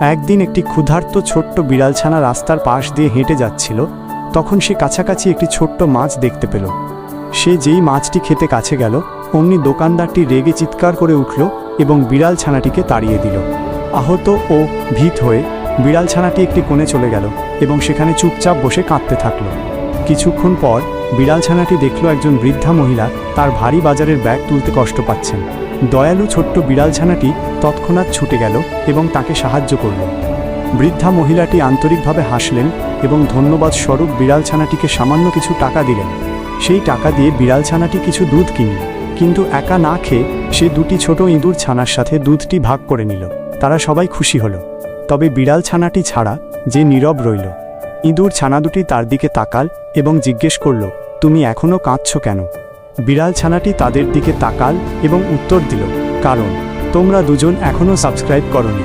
একদিন একটি ক্ষুধার্ত ছোট্ট বিড়ালছানা রাস্তার পাশ দিয়ে হেঁটে যাচ্ছিল। তখন সে কাছাকাছি একটি ছোট্ট মাছ দেখতে পেল। সে যেই মাছটি খেতে কাছে গেল, অমনি দোকানদারটি রেগে চিৎকার করে উঠল এবং বিড়ালছানাটিকে তাড়িয়ে দিল। আহত ও ভীত হয়ে বিড়ালছানাটি একটি কোণে চলে গেল এবং সেখানে চুপচাপ বসে কাঁদতে থাকল। কিছুক্ষণ পর বিড়ালছানাটি দেখল একজন বৃদ্ধা মহিলা তার ভারী বাজারের ব্যাগ তুলতে কষ্ট পাচ্ছেন। দয়ালু ছোট্ট বিড়ালছানাটি তৎক্ষণাৎ ছুটে গেল এবং তাকে সাহায্য করল। বৃদ্ধা মহিলাটি আন্তরিকভাবে হাসলেন এবং ধন্যবাদ স্বরূপ বিড়ালছানাটিকে সামান্য কিছু টাকা দিলেন। সেই টাকা দিয়ে বিড়ালছানাটি কিছু দুধ কিনল, কিন্তু একা না খেয়ে সে দুটি ছোট ইঁদুর ছানার সাথে দুধটি ভাগ করে নিল। তারা সবাই খুশি হল, তবে বিড়ালছানাটি ছাড়া, যে নীরব রইল। ইঁদুর ছানা দুটি তার দিকে তাকাল এবং জিজ্ঞেস করল, তুমি এখনও কাঁদছ কেন? বিড়ালছানাটি তাদের দিকে তাকাল এবং উত্তর দিল, কারণ তোমরা দুজন এখনও সাবস্ক্রাইব করনি।